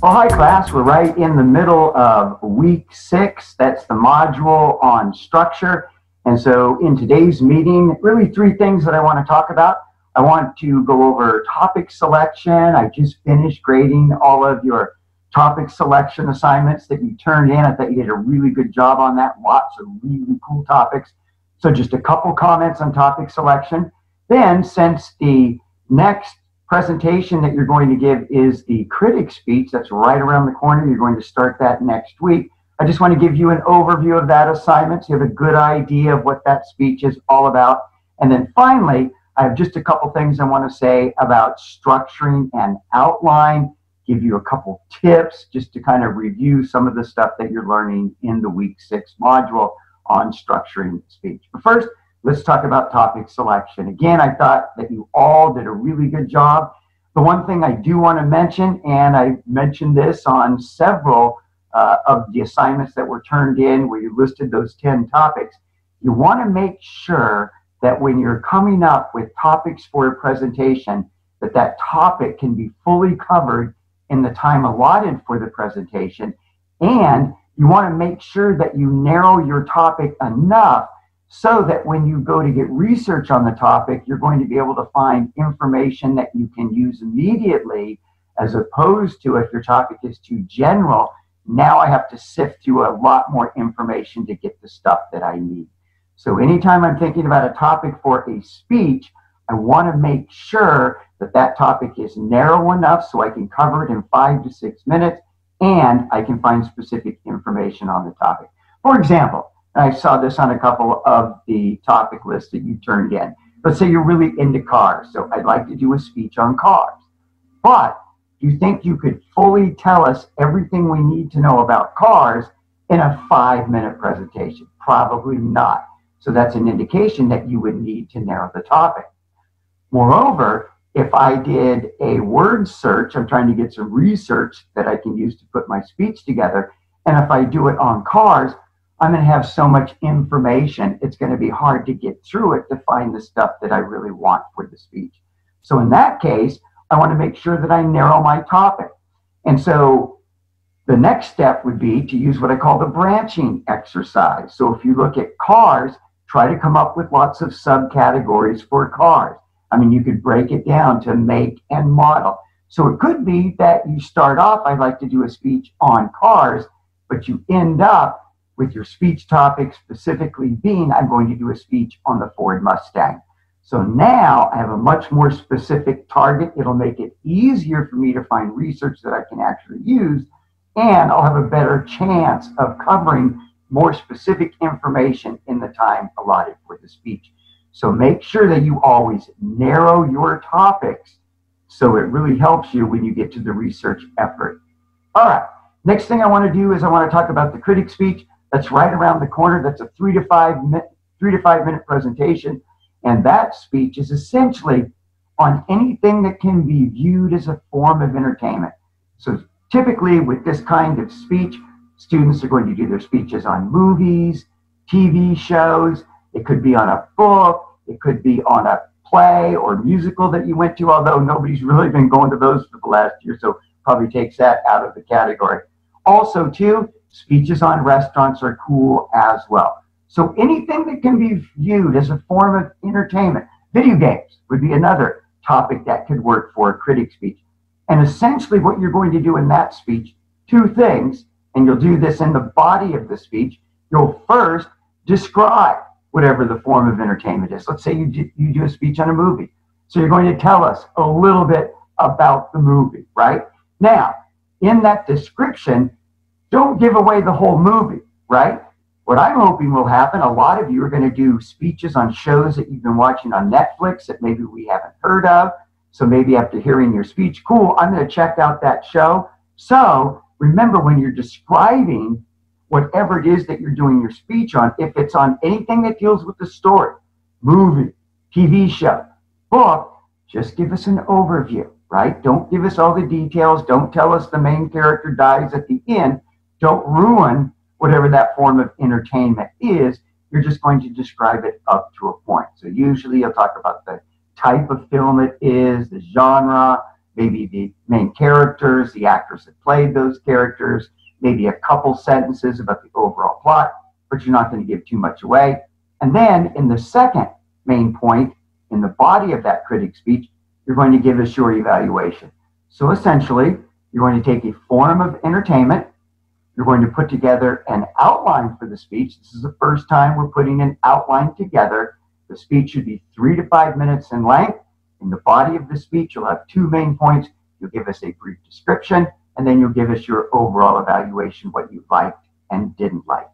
Well, hi class, we're right in the middle of week 6. That's the module on structure. And so in today's meeting, really 3 things that I want to talk about. I want to go over topic selection. I just finished grading all of your topic selection assignments that you turned in. I thought you did a really good job on that. Lots of really cool topics. So just a couple comments on topic selection. Then, since the next presentation that you're going to give is the critic speech, that's right around the corner. You're going to start that next week. I just want to give you an overview of that assignment so you have a good idea of what that speech is all about. And then finally, I have just a couple things I want to say about structuring and outline, give you a couple tips just to kind of review some of the stuff that you're learning in the week 6 module on structuring speech. But first, let's talk about topic selection. Again, I thought that you all did a really good job. The one thing I do want to mention, and I mentioned this on several of the assignments that were turned in where you listed those 10 topics, you want to make sure that when you're coming up with topics for a presentation, that that topic can be fully covered in the time allotted for the presentation. And you want to make sure that you narrow your topic enough so that when you go to get research on the topic, you're going to be able to find information that you can use immediately, as opposed to if your topic is too general, now I have to sift through a lot more information to get the stuff that I need. So anytime I'm thinking about a topic for a speech, I want to make sure that that topic is narrow enough so I can cover it in 5 to 6 minutes and I can find specific information on the topic. For example, I saw this on a couple of the topic lists that you turned in. Let's say you're really into cars, so I'd like to do a speech on cars. But do you think you could fully tell us everything we need to know about cars in a 5-minute presentation? Probably not. So that's an indication that you would need to narrow the topic. Moreover, if I did a word search, I'm trying to get some research that I can use to put my speech together, and if I do it on cars, I'm going to have so much information, it's going to be hard to get through it to find the stuff that I really want for the speech. So in that case, I want to make sure that I narrow my topic. And so the next step would be to use what I call the branching exercise. So if you look at cars, try to come up with lots of subcategories for cars. I mean, you could break it down to make and model. So it could be that you start off, I'd like to do a speech on cars, but you end up with your speech topic specifically being, I'm going to do a speech on the Ford Mustang. So now I have a much more specific target. It'll make it easier for me to find research that I can actually use, and I'll have a better chance of covering more specific information in the time allotted for the speech. So make sure that you always narrow your topics so it really helps you when you get to the research effort. All right, next thing I want to do is I want to talk about the critic speech. That's right around the corner. That's a 3 to 5 minute presentation. And that speech is essentially on anything that can be viewed as a form of entertainment. So typically with this kind of speech, students are going to do their speeches on movies, TV shows. It could be on a book. It could be on a play or musical that you went to, although nobody's really been going to those for the last year, so probably takes that out of the category. Also, too, speeches on restaurants are cool as well. So anything that can be viewed as a form of entertainment. Video games would be another topic that could work for a critic speech. And essentially what you're going to do in that speech, 2 things, and you'll do this in the body of the speech. You'll first describe whatever the form of entertainment is. Let's say you do a speech on a movie. So you're going to tell us a little bit about the movie, right? Now, in that description, don't give away the whole movie, right? What I'm hoping will happen, a lot of you are going to do speeches on shows that you've been watching on Netflix that maybe we haven't heard of. So maybe after hearing your speech, cool, I'm going to check out that show. So remember, when you're describing whatever it is that you're doing your speech on, if it's on anything that deals with the story, movie, TV show, book, just give us an overview, right? Don't give us all the details. Don't tell us the main character dies at the end. Don't ruin whatever that form of entertainment is. You're just going to describe it up to a point. So usually you'll talk about the type of film it is, the genre, maybe the main characters, the actors that played those characters, maybe a couple sentences about the overall plot, but you're not going to give too much away. And then in the second main point, in the body of that critic speech, you're going to give us your evaluation. So essentially, you're going to take a form of entertainment. You're going to put together an outline for the speech. This is the first time we're putting an outline together. The speech should be 3 to 5 minutes in length. In the body of the speech, you'll have 2 main points. You'll give us a brief description, and then you'll give us your overall evaluation, what you liked and didn't like.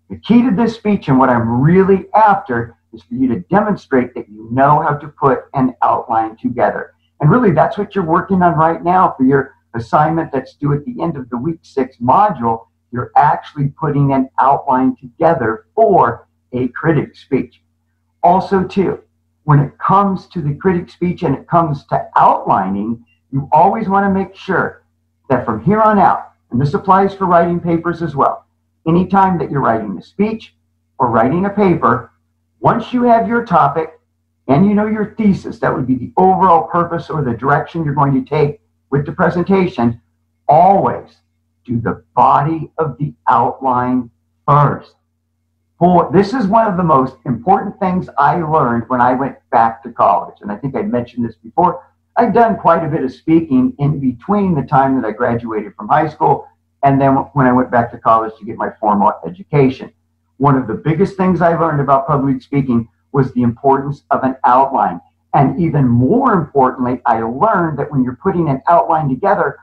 The key to this speech and what I'm really after is for you to demonstrate that you know how to put an outline together. And really, that's what you're working on right now for your assignment that's due at the end of the week 6 module. You're actually putting an outline together for a critic speech. Also, too, when it comes to the critic speech and it comes to outlining, you always want to make sure that from here on out, and this applies for writing papers as well, anytime that you're writing a speech or writing a paper, once you have your topic and you know your thesis, that would be the overall purpose or the direction you're going to take with the presentation, always do the body of the outline first. This is one of the most important things I learned when I went back to college. And I think I mentioned this before. I've done quite a bit of speaking in between the time that I graduated from high school and then when I went back to college to get my formal education. One of the biggest things I learned about public speaking was the importance of an outline. And even more importantly, I learned that when you're putting an outline together,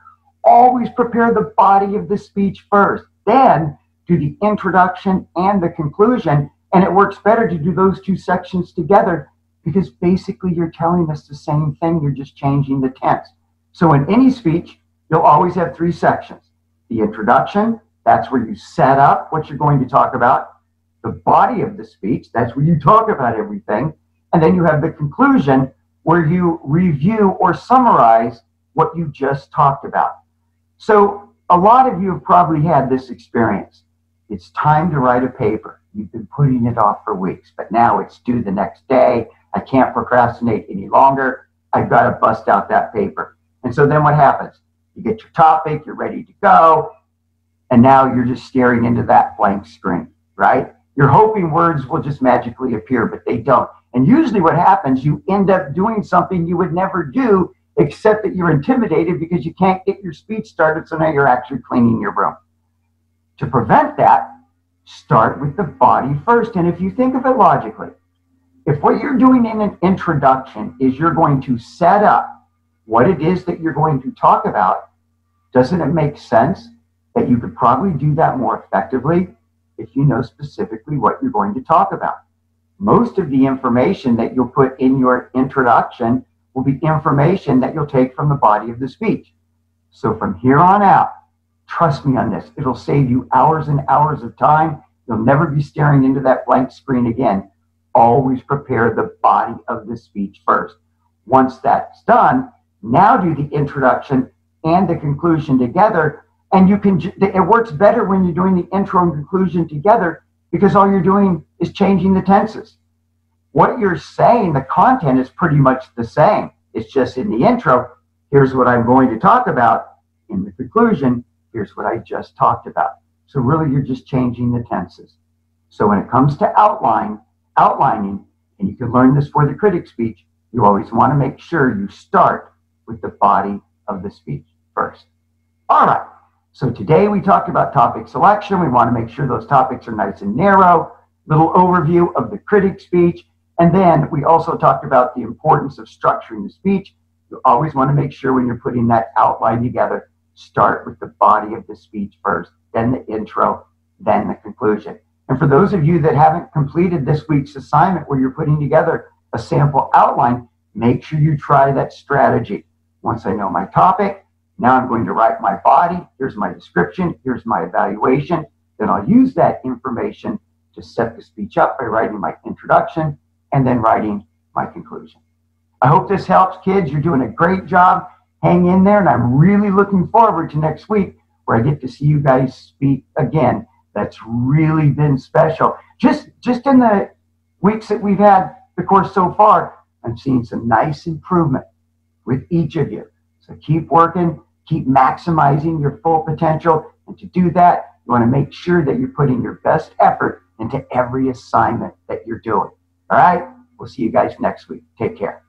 always prepare the body of the speech first. Then do the introduction and the conclusion. And it works better to do those 2 sections together because basically you're telling us the same thing. You're just changing the tense. So in any speech, you'll always have 3 sections. The introduction, that's where you set up what you're going to talk about. The body of the speech, that's where you talk about everything. And then you have the conclusion where you review or summarize what you just talked about. So a lot of you have probably had this experience. It's time to write a paper. You've been putting it off for weeks, but now it's due the next day. I can't procrastinate any longer. I've got to bust out that paper. And so then what happens? You get your topic, you're ready to go, and now you're just staring into that blank screen, right? You're hoping words will just magically appear, but they don't. And usually what happens, you end up doing something you would never do, except that you're intimidated because you can't get your speech started, so now you're actually cleaning your room. To prevent that, start with the body first. And if you think of it logically, if what you're doing in an introduction is you're going to set up what it is that you're going to talk about, doesn't it make sense that you could probably do that more effectively if you know specifically what you're going to talk about? Most of the information that you'll put in your introduction will be information that you'll take from the body of the speech. So from here on out, trust me on this, it'll save you hours and hours of time. You'll never be staring into that blank screen again. Always prepare the body of the speech first. Once that's done, now do the introduction and the conclusion together. And it works better when you're doing the intro and conclusion together because all you're doing is changing the tenses. What you're saying, the content is pretty much the same. It's just in the intro, here's what I'm going to talk about. In the conclusion, here's what I just talked about. So really, you're just changing the tenses. So when it comes to outlining, and you can learn this for the critic speech, you always want to make sure you start with the body of the speech first. All right. So today we talked about topic selection. We want to make sure those topics are nice and narrow. Little overview of the critic speech. And then we also talked about the importance of structuring the speech. You always want to make sure when you're putting that outline together, start with the body of the speech first, then the intro, then the conclusion. And for those of you that haven't completed this week's assignment where you're putting together a sample outline, make sure you try that strategy. Once I know my topic, now I'm going to write my body. Here's my description. Here's my evaluation. Then I'll use that information to set the speech up by writing my introduction and then writing my conclusion. I hope this helps, kids. You're doing a great job. Hang in there, and I'm really looking forward to next week where I get to see you guys speak again. That's really been special. Just in the weeks that we've had the course so far, I'm seeing some nice improvement with each of you. So So keep working, keep maximizing your full potential. And to do that, you want to make sure that you're putting your best effort into every assignment that you're doing. All right? We'll see you guys next week. Take care.